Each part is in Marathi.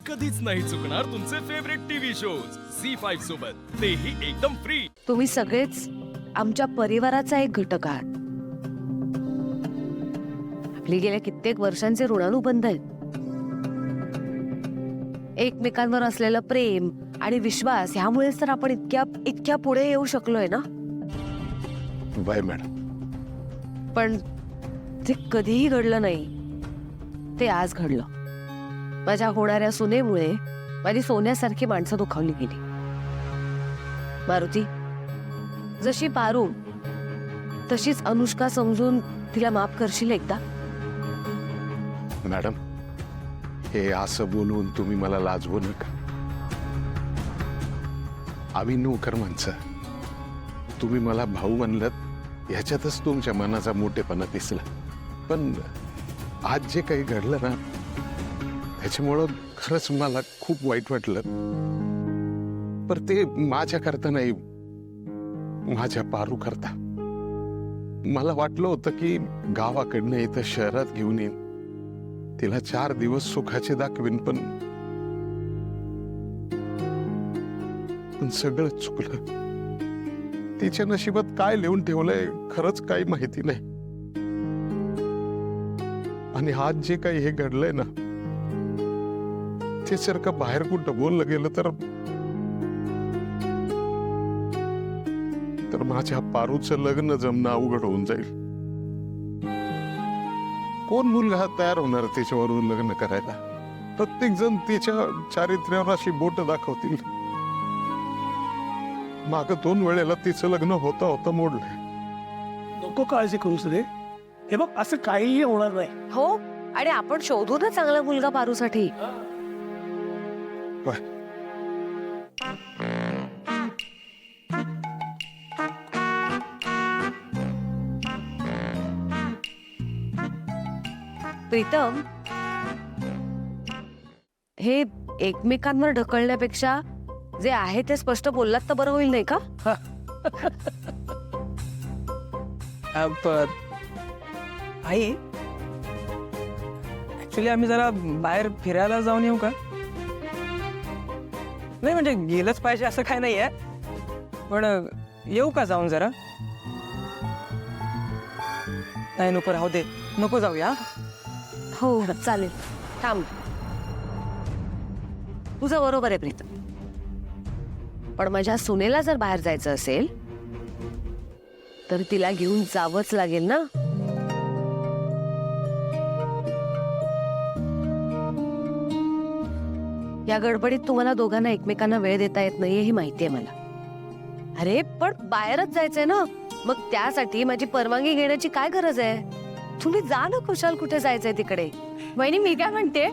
कधीच नाही चुकणार तुमचे फेवरेट टीव्ही शोज झी5 सोबत, तेही एकदम फ्री। तुम्ही सगळेच आमच्या परिवाराचा एक घटक आहात। आपली गेल्या कित्येक वर्षांचे ऋणानुबंध आहेत। एकमेकांवर असलेलं प्रेम आणि विश्वास ह्यामुळेच तर आपण इतक्या पुढे येऊ शकलोय ना। Bye madam. पण ते कधीही घडलं नाही, ते आज घडलं। माझ्या होणाऱ्या सुनेमुळे माझी सोन्यासारखी माणसं दुखावली गेली। मारुती, जशी पारू तशीच अनुष्का समजून तिला माफ करशील एकदा? मॅडम, हे असं बोलून तुम्ही मला लाजवू नका। आम्ही नोकर माणसं, तुम्ही मला भाऊ म्हणलात ह्याच्यातच तुमच्या मनाचा मोठेपणा दिसला। पण आज जे काही घडलं ना, त्याच्यामुळं खरंच मला खूप वाईट वाटलं। पर ते माझ्या करता नाही, माझ्या पारू करता। मला वाटलं होतं की गावाकडनं इथं शहरात घेऊन येईन, तिला 4 दिवस सुखाचे दाखवीन, पण सगळं चुकलं। तिच्या नशिबात काय लिहून ठेवलंय खरंच काही माहिती नाही। आणि आज जे काही हे घडलंय ना, ते जर का बाहेर कुठं बोललं गेलं तर माझ्या पारूचं लग्न जमणं अवघड होऊन जाईल। कोण मुलगा तयार होणार त्याच्यावरून लग्न करायला? प्रत्येक जण तिच्या चारित्र्यावर अशी बोट दाखवतील। माग 2 वेळेला तिचं लग्न होता होता मोडलंय। नको काळजी करूस रे, हे बघ असं काहीही होणार नाही। हो, आणि आपण शोधू ना चांगला मुलगा पारूसाठी। बाय। प्रीतम, हे एकमेकांवर ढकलण्यापेक्षा जे आहे ते स्पष्ट बोललात तर बरं होईल नाही का? आई, ऍक्च्युली आम्ही जरा बाहेर फिरायला जाऊन येऊ का? नाही म्हणजे गेलंच पाहिजे असं काय नाहीये, पण येऊ का जाऊन जरा? नाही नको, राहू दे, नको जाऊया। हो चालेल, थांब। तुझं बरोबर आहे प्रीतम, पण माझ्या सुनेला जर बाहेर जायचं असेल तर तिला घेऊन जावंच लागेल ना। या गडबडीत तुम्हाला दोघांना एकमेकांना वेळ देता येत नाहीये हे माहितीये मला। अरे पण बाहेरच जायचंय ना, मग त्यासाठी माझी परवानगी घेण्याची काय गरज आहे? तुम्ही जा ना, कुशाल कुठे जायचंय तिकडे। वहिनी, मी काय म्हणते,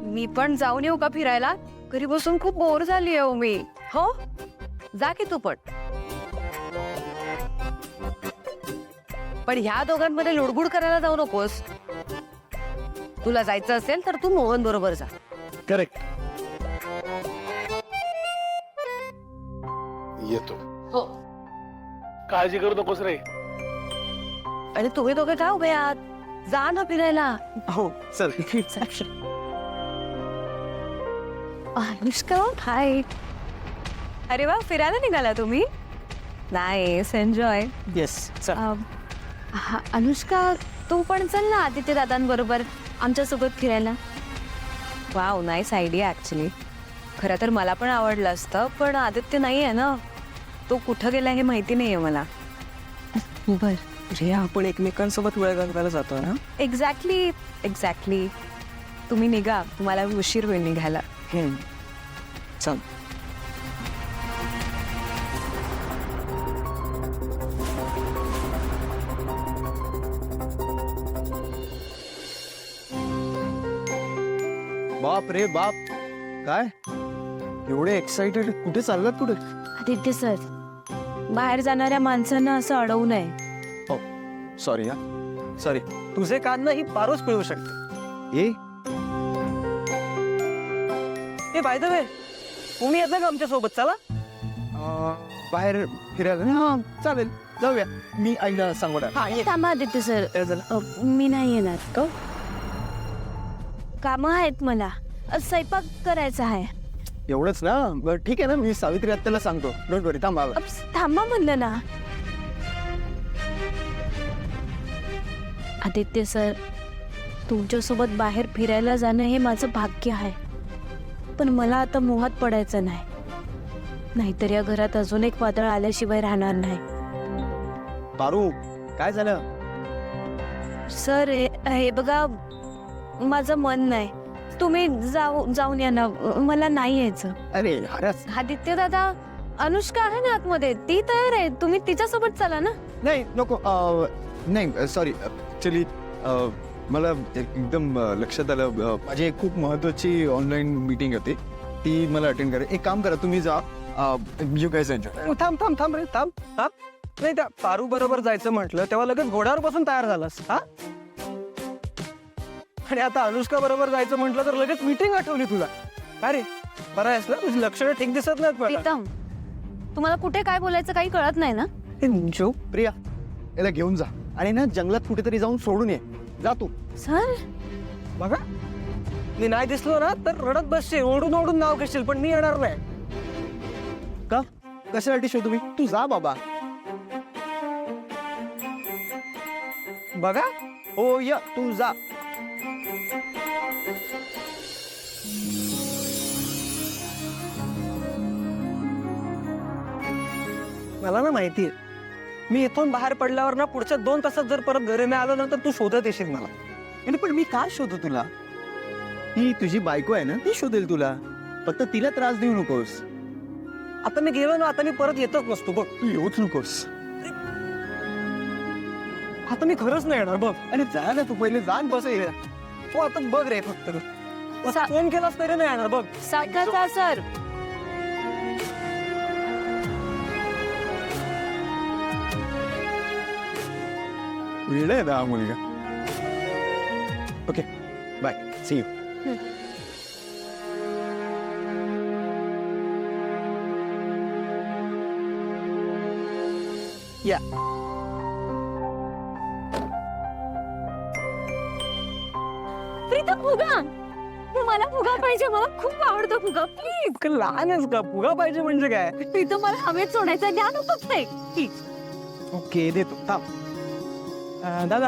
मी पण जाऊन येऊ का फिरायला? घरी बसून खूप बोर झाली आहे मी। हो, जा की तू पण ह्या दोघांमध्ये लुडबुड करायला जाऊ नकोस। तुला जायचं असेल तर तू मोहन बरोबर जा। करेक्ट। येतो। हो, काळजी करू नकोस रे। आणि तुम्ही दोघे काय उभे आहात? जा ना फिरायला। हो चल। अनुष्का, हाय। अरे वा, फिरायला निघाला तुम्ही? Nice, enjoy. येस चल। अनुष्का, तू पण चल ना आदित्य दादांबरोबर आमच्यासोबत फिरायला। Wow, nice idea actually. खरं तर मला पण आवडलं असतं, पण आदित्य नाही आहे ना, तो कुठं गेला हे माहिती नाहीये मला। बर, रे आपण एकमेकांसोबत वेळ घालवायला जातो ना। एक्झॅक्टली। तुम्ही निघा, तुम्हाला उशीर होईल निघायला। चल। बाप रे बाप, काय एवढे एक्साइटेड? कुठे चाललात? कुठे? आदित्य सर, बाहेर जाणाऱ्या माणसांना असं अडवू नये। हो सॉरी, हा सॉरी। तुझे कान ना ही पारूच पिळू शकते। ए बाय द वे, तुम्ही येत का आमच्या सोबत? चला बाहेर फिरायला ना? हा चालेल, जाऊया। मी आईला सांगू ना। हा ये। थांबा आदित्य सर, मी नाही येणार। कामं आहेत मला। स्वयंपाक करायचा आहे. एवढंच ना? बरं ठीक आहे ना, मी सावित्री आत्याला सांगतो. डोंट वरी, थांबा. थांबा म्हणलं ना. आदित्य सर, तुमच्यासोबत बाहेर फिरायला जाणं हे माझं भाग्य आहे, पण मला आता मोहात पडायचं नाही, नाहीतर या घरात अजून एक वादळ आल्याशिवाय राहणार नाही. पारू, काय झालं? सर हे बघा, माझं मन नाही. तुम्ही जाऊन या ना, मला नाही यायचं. अरे अरे आदित्य दादा, अनुष्का आहे ना आतमध्ये, ती तयार आहे, तुम्ही तिच्यासोबत चला ना. नाही नको. नाही सॉरी, ॲक्च्युली मला एकदम लक्षात आलं, माझी एक खूप महत्त्वाची ऑनलाईन मीटिंग होती, ती मला अटेंड करायची. एक काम करा, तुम्ही जा. You guys enjoy. थांब रे, थांब. नाही, त्या पारू बरोबर जायचं म्हटलं तेव्हा लगेच घोड्यावर बसून तयार झालास हा. आणि आता अनुष्का बरोबर जायचं म्हटलं तर लगेच मीटिंग आठवली तुला. काय रे, बरं आहेस ना? तुझी लक्षणं ठीक दिसत नाहीत मला. प्रीतम, तुम्हाला कुठे काय बोलायचं काही कळत नाही ना. जो प्रिया, याला घेऊन जा आणि ना जंगलात कुठेतरी जाऊन सोडून ये. जा तू. सर, बघा, मी नाही दिसलो ना तर रडत बसशील, ओढून ओढून नाव घेशील, पण मी येणार नाही. का? कशासाठी शोधू मी? तू जा बाबा. बघा, हो या, तू जा. मला ना माहितीये, मी इथून बाहेर पडल्यावर ना पुढच्या 2 तासात जर परत घरी नाही आलो ना तर तू शोधत येशील मला. आणि पण मी काय शोधू तुला? ही तुझी बायको आहे ना, ती शोधेल तुला. फक्त तिला त्रास देऊ नकोस. आता मी गेलो ना, आता मी परत येतच नसतो बघ. तू येऊच नकोस. आता मी खरंच नाही येणार बघ. अरे जा ना, तू पहिले जा बस. तू आता बघ रे, फक्त फोन केलास तरी नाही येणार बघ. सारखा सर. वेळ आहे ना हा मुलगा. Okay bye, see you. या प्रीतम, फुगा. मला फुगा पाहिजे, मला खूप आवडतो फुगा. प्लीज. इतकं लहान आहेस का? फुगा पाहिजे म्हणजे काय? प्रीतम, मला हवेत सोडायचा, द्या ना फक्त एक. प्लीज. ओके, देतो. थांब. दादा,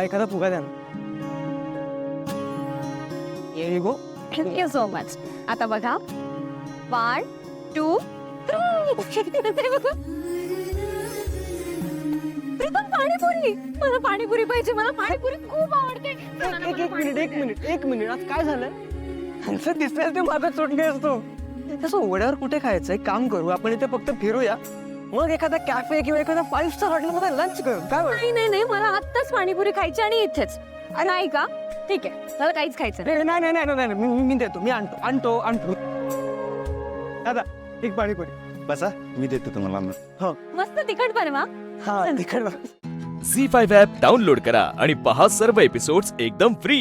एखादा फुगा द्या ना. Here you go. Thank you so much. आता बघा, 1 2 प्रीतम, पाणीपुरी. मला पाणीपुरी पाहिजे, मला पाणीपुरी खूप आवडते. एक मिनिट. आज काय झालं? ह्यांचं दिसेल ते मागं सुटले असतो. तसं उघड्यावर कुठे खायचं? एक काम करू, आपण इथे फक्त फिरूया, मग एखादा कॅफे किंवा एखादा 5 स्टार हॉटेलमध्ये लंच करू. काय नाही नाही नाही, मला आत्ताच पाणीपुरी खायची आणि इथेच. नाही का? ठीक आहे, मला काहीच खायचं नाही. नाही, मी देतो. मी आणतो. दादा, एक पाणीपुरी. बसा, मी देतो तुम्हाला. हो. मस्त तिखट बनवा. हा, तिकडं. झी5 ॲप डाउनलोड करा आणि पहा सर्व एपिसोड्स एकदम फ्री.